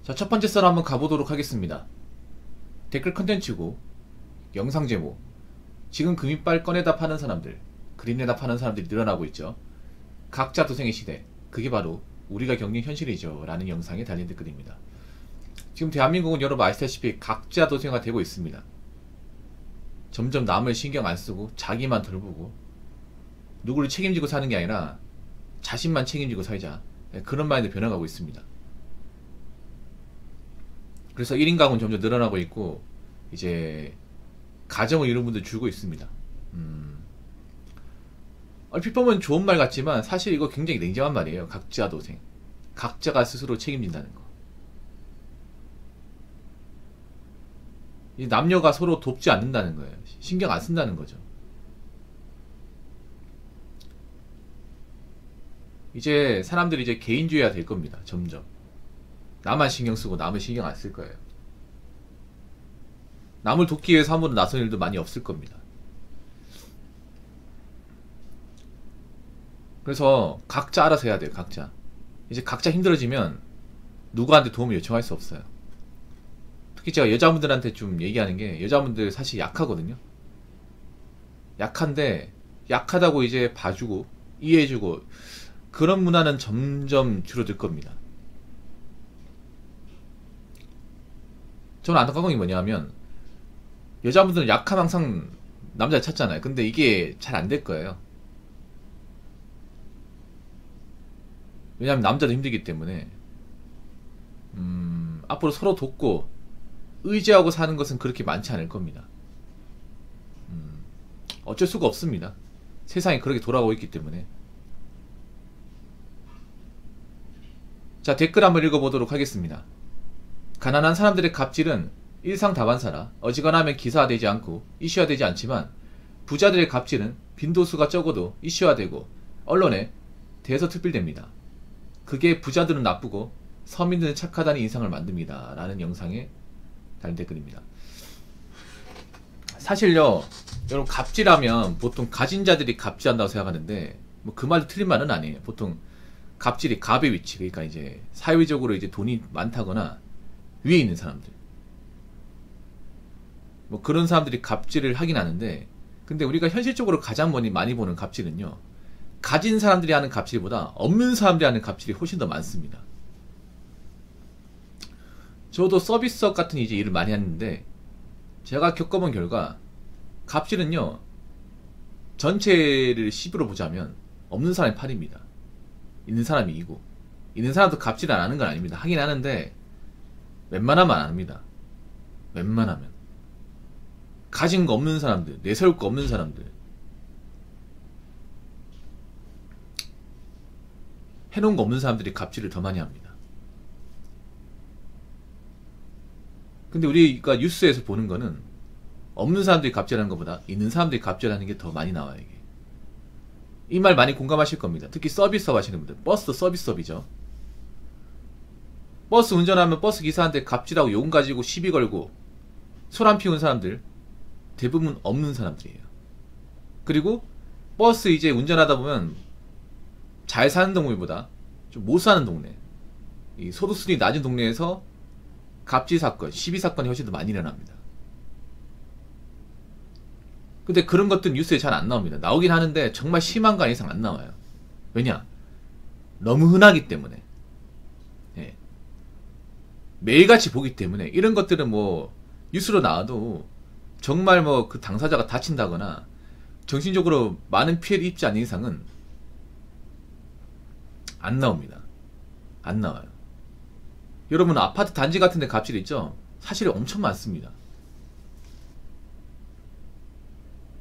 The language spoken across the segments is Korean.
자, 첫 번째 썰 한번 가보도록 하겠습니다. 댓글 컨텐츠고 영상 제목, 지금 금이빨 꺼내다 파는 사람들, 그린내다 파는 사람들이 늘어나고 있죠. 각자 도생의 시대, 그게 바로 우리가 겪는 현실이죠 라는 영상에 달린 댓글입니다. 지금 대한민국은 여러분 아시다시피 각자 도생화 되고 있습니다. 점점 남을 신경 안 쓰고 자기만 돌보고 누구를 책임지고 사는 게 아니라 자신만 책임지고 살자, 그런 마인드 변해가고 있습니다. 그래서 1인 가구는 점점 늘어나고 있고 이제 가정을 이룬 분들 줄고 있습니다. 얼핏 보면 좋은 말 같지만 사실 이거 굉장히 냉정한 말이에요. 각자 도생, 각자가 스스로 책임진다는 거. 이 남녀가 서로 돕지 않는다는 거예요. 신경 안 쓴다는 거죠. 이제 사람들이 이제 개인주의가 될 겁니다. 점점 나만 신경 쓰고 남을 신경 안 쓸 거예요. 남을 돕기 위해서 함부로 나선 일도 많이 없을 겁니다. 그래서 각자 알아서 해야 돼요. 각자. 이제 각자 힘들어지면 누구한테 도움을 요청할 수 없어요. 특히 제가 여자분들한테 좀 얘기하는 게, 여자분들 사실 약하거든요. 약한데 약하다고 이제 봐주고 이해해주고 그런 문화는 점점 줄어들 겁니다. 저는 안타까운 게 뭐냐면, 여자분들은 약하면 항상 남자를 찾잖아요. 근데 이게 잘 안 될 거예요. 왜냐하면 남자도 힘들기 때문에. 앞으로 서로 돕고 의지하고 사는 것은 그렇게 많지 않을 겁니다. 어쩔 수가 없습니다. 세상이 그렇게 돌아가고 있기 때문에. 자, 댓글 한번 읽어보도록 하겠습니다. 가난한 사람들의 갑질은 일상다반사라 어지간하면 기사화되지 않고 이슈화되지 않지만, 부자들의 갑질은 빈도수가 적어도 이슈화되고 언론에 대서특필됩니다. 그게 부자들은 나쁘고 서민들은 착하다는 인상을 만듭니다 라는 영상에 달린 댓글입니다. 사실요, 여러분, 갑질하면 보통 가진 자들이 갑질한다고 생각하는데 뭐 그 말도 틀린 말은 아니에요. 보통 갑질이 갑의 위치, 그러니까 이제 사회적으로 이제 돈이 많다거나 위에 있는 사람들, 뭐 그런 사람들이 갑질을 하긴 하는데, 근데 우리가 현실적으로 가장 많이 보는 갑질은요, 가진 사람들이 하는 갑질보다 없는 사람들이 하는 갑질이 훨씬 더 많습니다. 저도 서비스업 같은 이제 일을 많이 했는데 제가 겪어본 결과, 갑질은요 전체를 10으로 보자면 없는 사람이 8입니다. 있는 사람이 2고, 있는 사람도 갑질 안 하는 건 아닙니다. 하긴 하는데 웬만하면 안 합니다. 웬만하면. 가진 거 없는 사람들, 내세울 거 없는 사람들, 해놓은 거 없는 사람들이 갑질을 더 많이 합니다. 근데 우리가 뉴스에서 보는 거는 없는 사람들이 갑질하는 것보다 있는 사람들이 갑질하는 게 더 많이 나와요. 이게. 이 말 많이 공감하실 겁니다. 특히 서비스업 하시는 분들. 버스도 서비스업이죠. 버스 운전하면 버스 기사한테 갑질하고 욕 가지고 시비 걸고 소란 피운 사람들 대부분 없는 사람들이에요. 그리고 버스 이제 운전하다 보면 잘 사는 동네보다 좀 못 사는 동네, 이 소득수준이 낮은 동네에서 갑질 사건, 시비 사건이 훨씬 더 많이 일어납니다. 근데 그런 것들은 뉴스에 잘 안 나옵니다. 나오긴 하는데 정말 심한 거 이상 안 나와요. 왜냐? 너무 흔하기 때문에. 예. 매일같이 보기 때문에. 이런 것들은 뭐 뉴스로 나와도 정말 뭐 그 당사자가 다친다거나 정신적으로 많은 피해를 입지 않는 이상은 안 나옵니다. 안 나와요. 여러분, 아파트 단지 같은 데 갑질 있죠? 사실 엄청 많습니다.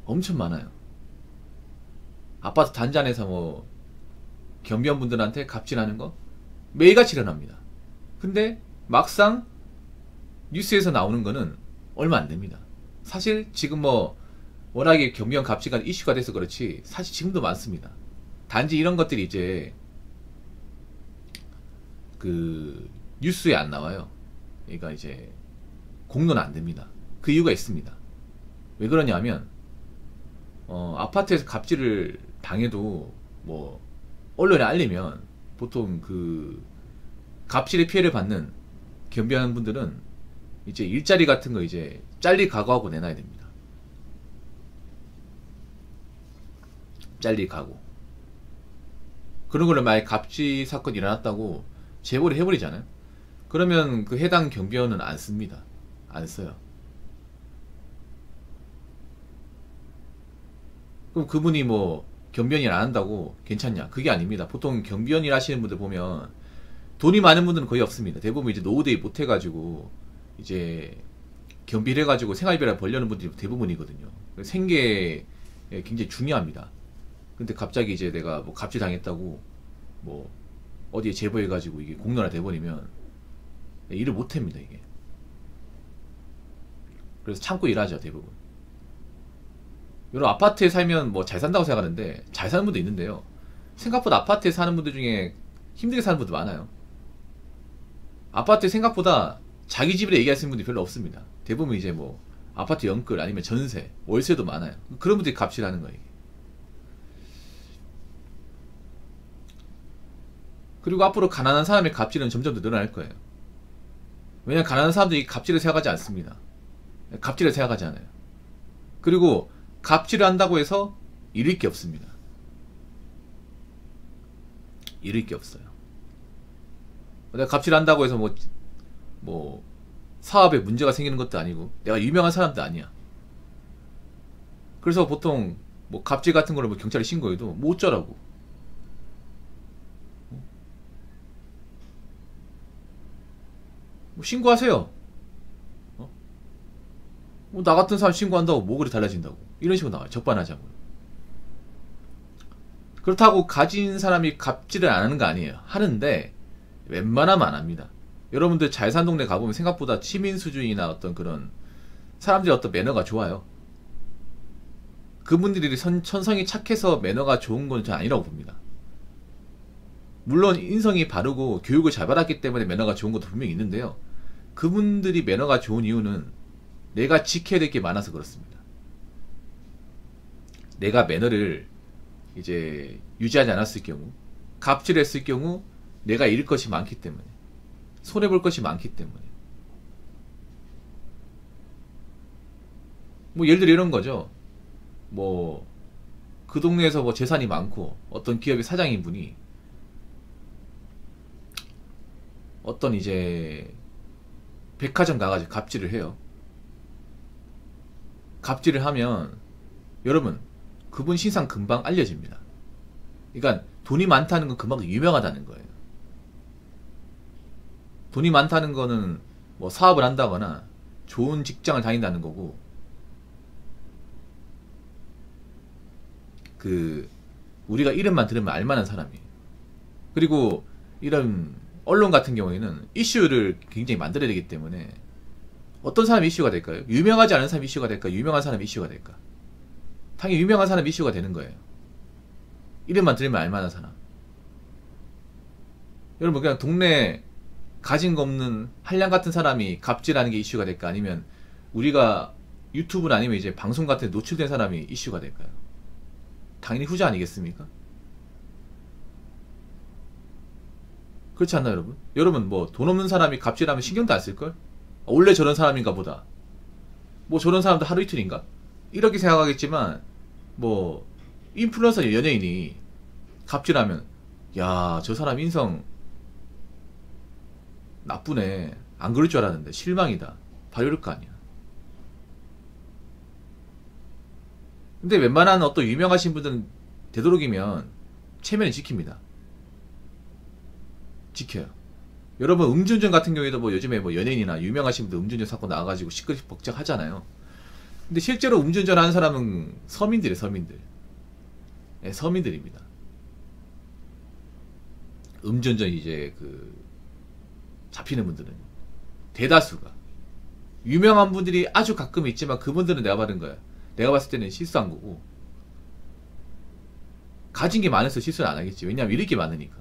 엄청 많아요. 아파트 단지 안에서 뭐 경비원분들한테 갑질하는 거 매일같이 일어납니다. 근데 막상 뉴스에서 나오는 거는 얼마 안 됩니다. 사실 지금 뭐 워낙에 경비원 갑질가 이슈가 돼서 그렇지 사실 지금도 많습니다. 단지 이런 것들이 이제 그 뉴스에 안 나와요. 그러니까 이제 공론은 안 됩니다. 그 이유가 있습니다. 왜 그러냐면 아파트에서 갑질을 당해도 뭐 언론에 알리면 보통 그 갑질의 피해를 받는 겸비하는 분들은 이제 일자리 같은 거 이제 잘리 각오하고 내놔야 됩니다. 잘리 각오. 그런 걸로 만약에 갑질 사건이 일어났다고 제보를 해버리잖아요. 그러면 그 해당 경비원은 안 씁니다. 안 써요. 그럼 그분이 뭐 경비원 일 안 한다고 괜찮냐? 그게 아닙니다. 보통 경비원 일 하시는 분들 보면 돈이 많은 분들은 거의 없습니다. 대부분 이제 노후대비 못 해가지고 이제 경비를 해가지고 생활비를 벌려는 분들이 대부분이거든요. 생계에 굉장히 중요합니다. 근데 갑자기 이제 내가 뭐 갑질 당했다고 뭐 어디에 제보해가지고 이게 공론화 돼버리면 일을 못 합니다, 이게. 그래서 참고 일하죠, 대부분. 여러분, 아파트에 살면 뭐 잘 산다고 생각하는데 잘 사는 분도 있는데요. 생각보다 아파트에 사는 분들 중에 힘들게 사는 분들 많아요. 아파트에 생각보다 자기 집이라 얘기하시는 분들이 별로 없습니다. 대부분 이제 뭐 아파트 연끌 아니면 전세, 월세도 많아요. 그런 분들이 갑질하는 거예요. 그리고 앞으로 가난한 사람의 갑질은 점점 더 늘어날 거예요. 왜냐면 가난한 사람들이 갑질을 생각하지 않습니다. 갑질을 생각하지 않아요. 그리고 갑질을 한다고 해서 잃을 게 없습니다. 잃을 게 없어요. 내가 갑질을 한다고 해서 뭐 사업에 문제가 생기는 것도 아니고 내가 유명한 사람도 아니야. 그래서 보통 뭐 갑질 같은 거를 뭐 경찰에 신고해도 뭐 어쩌라고. 뭐 신고하세요. 뭐 나 같은 사람 신고한다고 뭐 그리 달라진다고. 이런 식으로 나와요. 적반하장으로. 그렇다고 가진 사람이 갑질을 안 하는 거 아니에요. 하는데 웬만하면 안 합니다. 여러분들 잘 산 동네 가보면 생각보다 시민 수준이나 어떤 그런 사람들이 어떤 매너가 좋아요. 그분들이 천성이 착해서 매너가 좋은 건 전 아니라고 봅니다. 물론 인성이 바르고 교육을 잘 받았기 때문에 매너가 좋은 것도 분명히 있는데요. 그분들이 매너가 좋은 이유는 내가 지켜야 될 게 많아서 그렇습니다. 내가 매너를 이제 유지하지 않았을 경우, 갑질했을 경우 내가 잃을 것이 많기 때문에, 손해볼 것이 많기 때문에. 뭐 예를 들어 이런 거죠. 뭐 그 동네에서 뭐 재산이 많고 어떤 기업의 사장인 분이 어떤 이제 백화점 가가지고 갑질을 해요. 갑질을 하면 여러분 그분 신상 금방 알려집니다. 그러니까 돈이 많다는 건 그만큼 유명하다는 거예요. 돈이 많다는 거는 뭐 사업을 한다거나 좋은 직장을 다닌다는 거고, 그 우리가 이름만 들으면 알만한 사람이에요. 그리고 이런 언론 같은 경우에는 이슈를 굉장히 만들어야 되기 때문에 어떤 사람이 이슈가 될까요? 유명하지 않은 사람이 이슈가 될까? 유명한 사람이 이슈가 될까? 당연히 유명한 사람이 이슈가 되는 거예요. 이름만 들으면 알만한 사람. 여러분 그냥 동네 가진 거 없는 한량 같은 사람이 갑질하는 게 이슈가 될까? 아니면 우리가 유튜브나 아니면 이제 방송 같은 데 노출된 사람이 이슈가 될까요? 당연히 후자 아니겠습니까? 그렇지 않나요, 여러분? 여러분 뭐 돈 없는 사람이 갑질하면 신경도 안 쓸걸? 원래 저런 사람인가 보다. 뭐 저런 사람도 하루 이틀인가? 이렇게 생각하겠지만 뭐 인플루언서 연예인이 갑질하면 야, 저 사람 인성 나쁘네. 안 그럴 줄 알았는데 실망이다. 바로 이럴 거 아니야. 근데 웬만한 어떤 유명하신 분들은 되도록이면 체면을 지킵니다. 지켜요. 여러분 음주운전 같은 경우에도 뭐 요즘에 뭐 연예인이나 유명하신 분들 음주운전 사건 나와가지고 시끌벅적 하잖아요. 근데 실제로 음주운전 하는 사람은 서민들이에요. 서민들. 네, 서민들입니다. 음주운전 이제 그 잡히는 분들은 대다수가 유명한 분들이 아주 가끔 있지만 그분들은 내가 받은 거야. 내가 봤을 때는 실수한 거고, 가진 게 많아서 실수를 안 하겠지. 왜냐면 잃을 게 많으니까.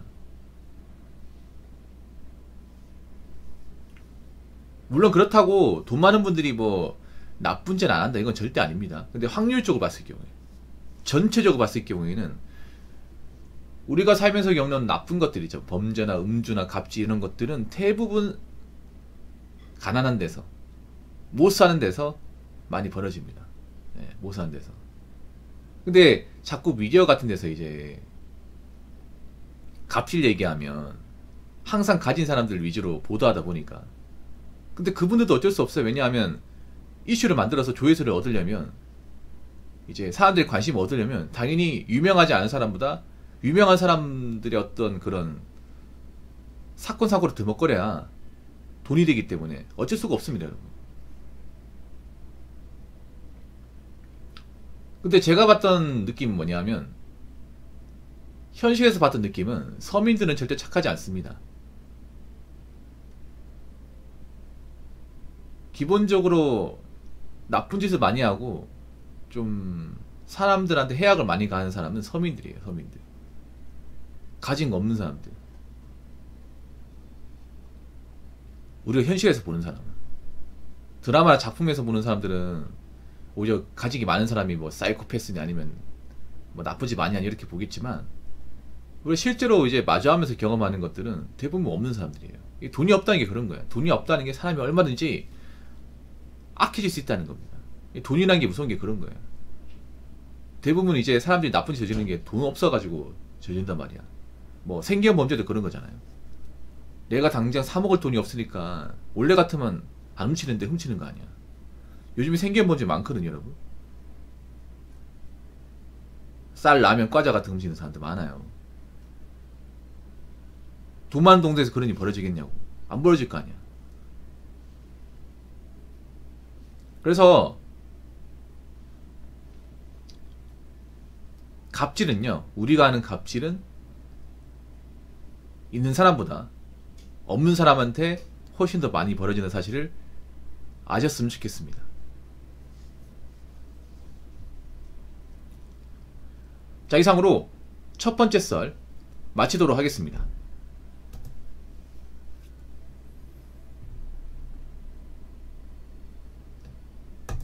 물론 그렇다고 돈 많은 분들이 뭐 나쁜 짓 안 한다 이건 절대 아닙니다. 근데 확률적으로 봤을 경우에, 전체적으로 봤을 경우에는 우리가 살면서 겪는 나쁜 것들이죠. 범죄나 음주나 갑질 이런 것들은 대부분 가난한 데서, 못 사는 데서 많이 벌어집니다. 예, 못 사는 데서. 근데 자꾸 미디어 같은 데서 이제 갑질 얘기하면 항상 가진 사람들 위주로 보도하다 보니까, 근데 그분들도 어쩔 수 없어요. 왜냐하면 이슈를 만들어서 조회수를 얻으려면, 이제 사람들이 관심을 얻으려면 당연히 유명하지 않은 사람보다 유명한 사람들의 어떤 그런 사건 사고를 드먹거려야 돈이 되기 때문에 어쩔 수가 없습니다, 여러분. 근데 제가 봤던 느낌은 뭐냐면, 현실에서 봤던 느낌은 서민들은 절대 착하지 않습니다. 기본적으로 나쁜 짓을 많이 하고 좀 사람들한테 해악을 많이 가하는 사람은 서민들이에요. 서민들. 가진 거 없는 사람들. 우리가 현실에서 보는 사람은, 드라마나 작품에서 보는 사람들은 오히려 가지기 많은 사람이 뭐 사이코패스니 아니면 뭐 나쁜 짓 많이 하니 이렇게 보겠지만, 우리가 실제로 이제 마주하면서 경험하는 것들은 대부분 없는 사람들이에요. 돈이 없다는 게 그런 거예요. 돈이 없다는 게 사람이 얼마든지 악해질 수 있다는 겁니다. 돈이라는 게 무서운 게 그런 거예요. 대부분 이제 사람들이 나쁜 짓 저지르는 게 돈 없어가지고 저지른단 말이야. 뭐 생계형 범죄도 그런 거잖아요. 내가 당장 사 먹을 돈이 없으니까 원래 같으면 안 훔치는데 훔치는 거 아니야. 요즘에 생계형 범죄 많거든요, 여러분. 쌀, 라면, 과자 같은 거 훔치는 사람들 많아요. 돈 많은 동네에서 그런 일이 벌어지겠냐고. 안 벌어질 거 아니야. 그래서 갑질은요, 우리가 아는 갑질은 있는 사람보다 없는 사람한테 훨씬 더 많이 벌어지는 사실을 아셨으면 좋겠습니다. 자, 이상으로 첫 번째 썰 마치도록 하겠습니다.